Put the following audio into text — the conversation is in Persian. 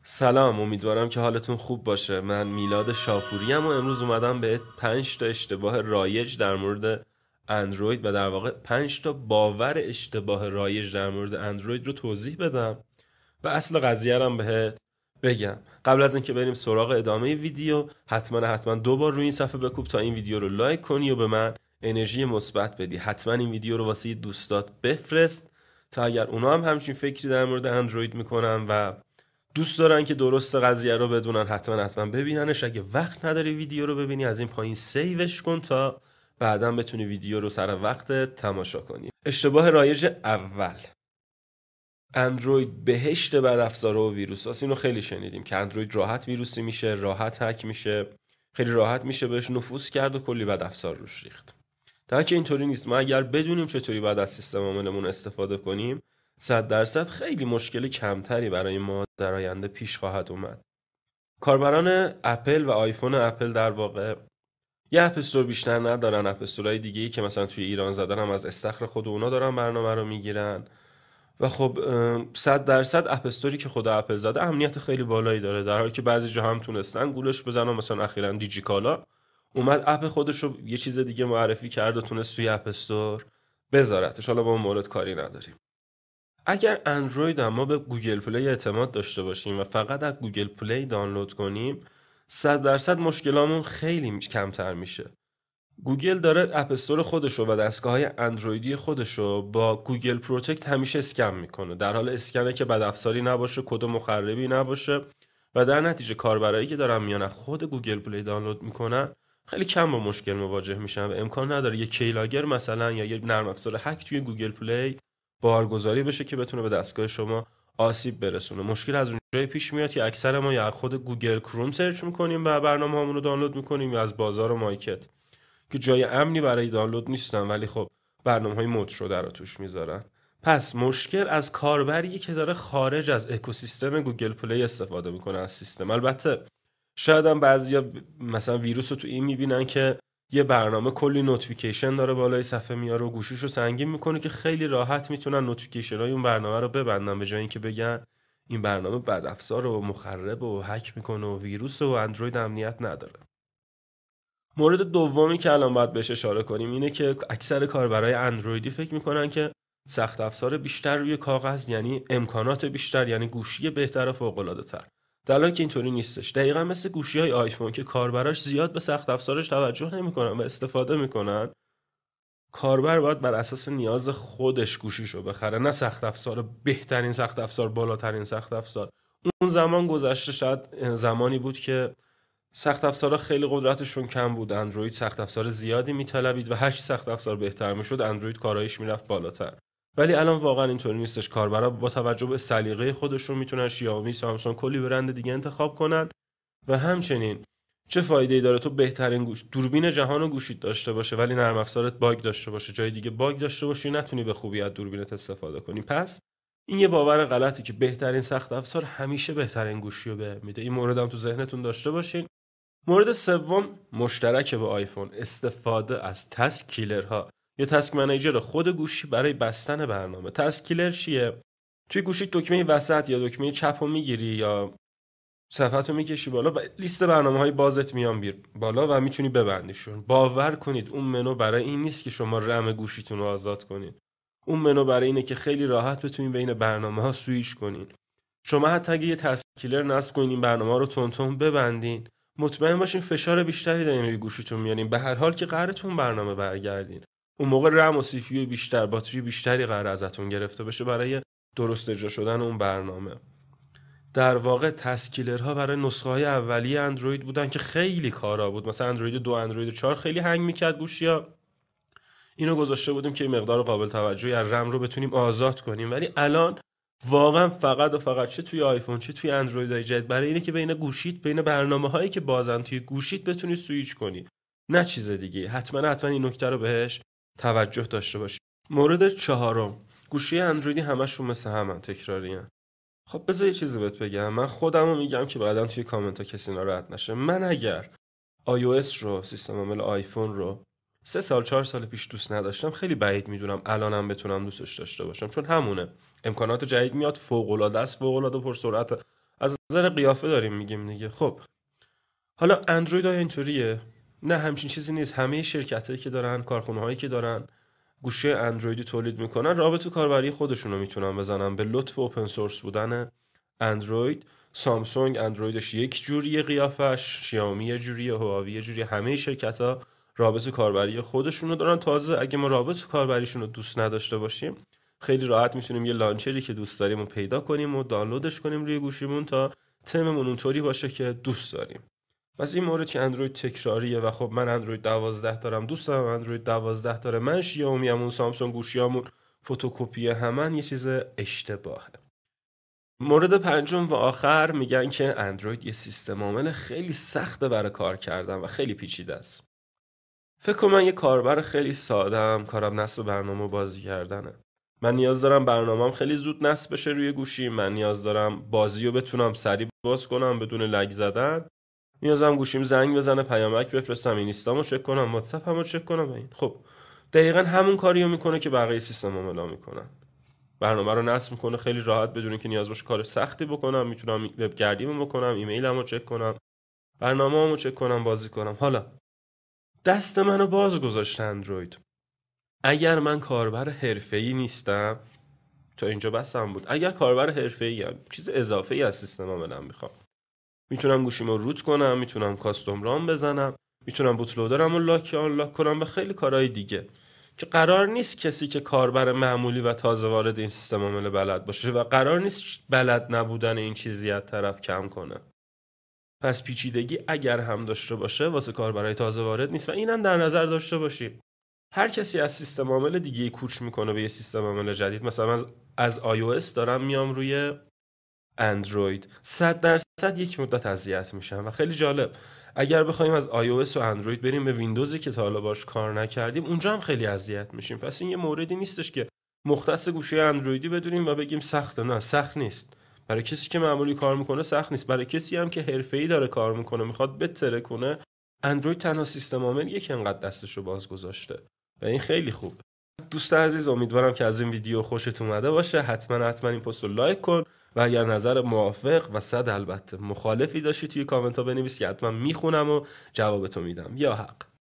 سلام، امیدوارم که حالتون خوب باشه. من میلاد شاپوری ام و امروز اومدم به 5 تا اشتباه رایج در مورد اندروید و در واقع 5 تا باور اشتباه رایج در مورد اندروید رو توضیح بدم و اصل قضیه رو هم بهت بگم. قبل از اینکه بریم سراغ ادامه ویدیو، حتما 2 بار روی این صفحه بکوب تا این ویدیو رو لایک کنی و به من انرژی مثبت بدی. حتما این ویدیو رو واسه دوستات بفرست تا اگر اونا هم همچین فکری در مورد اندروید میکنن و دوست دارن که درست قضیه رو بدونن، حتما ببیننش. اگه وقت نداری ویدیو رو ببینی، از این پایین سیوش کن تا بعدا بتونی ویدیو رو سر وقت تماشا کنی. اشتباه رایج اول: اندروید بهشت بد افزار و ویروس هاست. اینو خیلی شنیدیم که اندروید راحت ویروسی میشه، راحت هک میشه، خیلی راحت میشه بهش نفوذ کرد و کلی بد افزار روش ریخت. در حالی که اینطوری نیست. ما اگر بدونیم چطوری باید از سیستم عاملمون استفاده کنیم، 100% خیلی مشکل کمتری برای ما در آینده پیش خواهد اومد. کاربران اپل و آیفون اپل در واقع یه اپ استور بیشتر ندارن. اپ استورهای دیگه‌ای که مثلا توی ایران زدن هم از استخر خود اونا دارن برنامه رو میگیرن و خب 100% اپ استوری که خود اپل زده امنیت خیلی بالایی داره، در حالی که بعضی جا هم تونستن گولش بزنن. مثلا اخیراً دیجیکالا اومد اپ خودش رو یه چیز دیگه معرفی کرد و تونست توی اپ استور بذارتش. حالا با اون مورد کاری نداریم. اگر اندروید هم ما به گوگل پلی اعتماد داشته باشیم و فقط از گوگل پلی دانلود کنیم، 100% مشکلامون خیلی کمتر میشه. گوگل داره اپ استور خودشو و دستگاه‌های اندرویدی خودشو با گوگل پروتکت همیشه اسکن میکنه، در حال اسکنه که بد افزاری نباشه، کد مخربی نباشه و در نتیجه کاربرایی که دارن میان خود گوگل پلی دانلود میکنن خیلی کم با مشکل مواجه میشن و امکان نداره یه کیلاگر مثلا یا یه نرم افزار هک توی گوگل پلی بارگذاری بشه که بتونه به دستگاه شما آسیب برسونه. مشکل از اونجایی پیش میاد که اکثر ما یا خود گوگل کروم سرچ میکنیم و برنامه‌هامون رو دانلود میکنیم یا از بازار مارکت که جای امنی برای دانلود نیستن، ولی خب برنامه‌های مد شده رو توش میذارن. پس مشکل از کاربریه که داره خارج از اکوسیستم گوگل پلی استفاده میکنه از سیستم. البته شاید هم بعضیا مثلا ویروس رو تو این میبینن که یه برنامه کلی نوتیفیکیشن داره بالای صفحه میاره و گوشیشو سنگین میکنه که خیلی راحت میتونن نوتیفیکیشن های اون برنامه رو ببندن، به جای اینکه بگن این برنامه بد افزار و مخرب و هک میکنه و ویروس و اندروید امنیت نداره. مورد دومی که الان باید بهش اشاره کنیم اینه که اکثر کاربرای اندرویدی فکر میکنن که سخت افزار بیشتر روی کاغذ یعنی امکانات بیشتر، یعنی گوشی بهتر و فوق العاده تر، در حالی که اینطوری نیستش. دقیقا مثل گوشی های آیفون که کاربراش زیاد به سخت افزارش توجه نمیکنن و استفاده میکنن، کاربر باید بر اساس نیاز خودش گوشیشو بخره، نه سخت افزار بهترین سخت افزار، بالاترین سخت افزار. اون زمان گذشته. شاید زمانی بود که سخت افزارها خیلی قدرتشون کم بود، اندروید سخت افزار زیادی میطلبید و هر چی سخت افزار بهتر میشد اندروید کارایش میرفت بالاتر. ولی الان واقعا اینطوری نیستش. کاربرا با توجه به سلیقه خودشون میتونن شیائومی، سامسونگ، کلی برند دیگه انتخاب کنن و همچنین چه فایده‌ای داره تو بهترین دوربین جهان و گوشیت داشته باشه ولی نرم افزارت باگ داشته باشه، جای دیگه باگ داشته باشی، نتونی به خوبی از دوربینت استفاده کنی. پس این یه باور غلطی که بهترین سخت افزار همیشه بهترین گوشی رو به میده. این مورد هم تو ذهنتون داشته باشین. مورد سوم مشترک با آیفون: استفاده از تسک کیلرها یا تسک منیجر خود گوشی برای بستن برنامه. تسک کیلر چیه؟ توی گوشی دکمه وسط یا دکمه چپ رو میگیری یا صفحه رو میکشی بالا و لیست برنامه‌های بازت میان بالا و میتونی ببندیشون. باور کنید اون منو برای این نیست که شما رم گوشیتون رو آزاد کنید. اون منو برای اینه که خیلی راحت بتونید بین برنامه‌ها سویچ کنین. شما حتی اگه یه تسک کیلر نصب کنین، این برنامه‌ها رو تون ببندین، مطمئن باشین فشار بیشتری دارین روی گوشیتون میارین، به هر حال که قرارتون برنامه برگردین. اون موقع رم و سی پی یو بیشتر، باتری بیشتری قرار ازتون گرفته بشه برای درست اجرا شدن اون برنامه. در واقع تسکیلرها برای نسخه های اولیه اندروید بودن که خیلی کارا بود. مثلا اندروید 2، اندروید 4 خیلی هنگ میکرد گوشیا. اینو گذاشته بودیم که این مقدار قابل توجهی از رم رو بتونیم آزاد کنیم. ولی الان واقعا فقط و فقط چه توی آیفون چه توی اندروید جدید برای اینه که بین گوشیت، بین برنامه هایی که بازن توی گوشیت بتونی سویچ کنی، نه چیز دیگه. حتما این نکته رو بهش توجه داشته باشی. مورد چهارم: گوشی اندرویدی همشون مثل همن، تکرارین. خب بذار یه چیزی بهت بگم. من خودمو میگم که بعداً توی کامنت ها کسی ناراحت نشه. من اگر iOS رو، سیستم عامل آیفون رو 3 سال 4 سال پیش دوست نداشتم، خیلی بعید میدونم الانم بتونم دوستش داشته باشم، چون همونه. امکانات جدید میاد، فوق العاده است، فوق العاده پرسرعت. از نظر قیافه داریم میگیم دیگه. خب حالا اندروید ها اینطوریه؟ نه، همچین چیزی نیست. همه شرکتایی که دارن، کارخونه هایی که دارن گوشه اندرویدی تولید میکنن، رابط کاربری خودشونو میتونن بزنن. به لطف اوپن سورس بودن اندروید، سامسونگ اندرویدش یک جوریه قیافش، شیائومی یه جوریه، هواوی یه جوریه، همه شرکت ها رابط کاربری خودشونو دارن. تازه اگه ما رابط کاربریشون رو دوست نداشته باشیم، خیلی راحت میتونیم یه لانچری که دوست داریم رو پیدا کنیم و دانلودش کنیم روی گوشیمون تا تممون اونطوری باشه که دوست داریم. پس این مورد که اندروید تکراریه و خب من اندروید 12 دارم، دوست دارم اندروید 12 داره، من شیائومی همون، سامسونگ گوشیامون فتوکپی همن، یه چیز اشتباهه. مورد پنجم و آخر میگن که اندروید یه سیستم عامل خیلی سخته برای کار کردن و خیلی پیچیده است. فکر کنم من یه کاربر خیلی ساده‌ام، کارم نصب برنامه بازی کردنه. من نیاز دارم برنامه‌ام خیلی زود نصب بشه روی گوشی، من نیاز دارم بازی رو بتونم سریع باز کنم بدون لگ زدن، نیازم گوشیم زنگ بزنه، پیامک بفرستم، اینستامو چک کنم، واتساپمو چک کنم. این خب دقیقاً همون کاریو میکنه که بقیه سیستم عاملا میکنن. برنامه رو نصب میکنه خیلی راحت بدون اینکه نیاز باشه کار سختی بکنم. میتونم وب گردیمو بکنم، ایمیلمو چک کنم، برنامه‌امو چک کنم، بازی کنم. حالا دست منو باز گذاشته اندروید. اگر من کاربر حرفه‌ای نیستم، تا اینجا بسم بود. اگر کاربر حرفه‌ای ام، چیز اضافه‌ای از سیستم عاملا میخوام، میتونم گوشیمو روت کنم، میتونم کاستوم رام بزنم، میتونم بوتلودرمو لاک کنم و خیلی کارهای دیگه که قرار نیست کسی که کاربر معمولی و تازه وارد این سیستم عامل بلد باشه و قرار نیست بلد نبودن این چیزی از طرف کم کنه. پس پیچیدگی اگر هم داشته باشه واسه کاربرای تازه وارد نیست و اینم در نظر داشته باشیم. هر کسی از سیستم عامل دیگه کوچ میکنه به یه سیستم عامل جدید، مثلا از iOS دارم میام روی اندروید، 100% یک مدت اذیت میشم. و خیلی جالب، اگر بخوایم از iOS و اندروید بریم به ویندوزی که تا حالا باش کار نکردیم، اونجا هم خیلی اذیت میشیم. پس این یه موردی نیستش که مختص گوشی اندرویدی بدونیم و بگیم سخته. نه، سخت نیست. برای کسی که معمولی کار میکنه سخت نیست. برای کسی هم که حرفه‌ای داره کار میکنه، میخواد بتره کنه، اندروید تنها سیستم عامل یک انقدر دستشو باز گذاشته و این خیلی خوب. دوست عزیز، امیدوارم که از این ویدیو خوشت اومده باشه. حتما این پست رو لایک کن و اگر نظر موافق و البته مخالفی داشتی توی کامنت ها بنویس که حتما میخونم و جوابتو میدم. یا حق.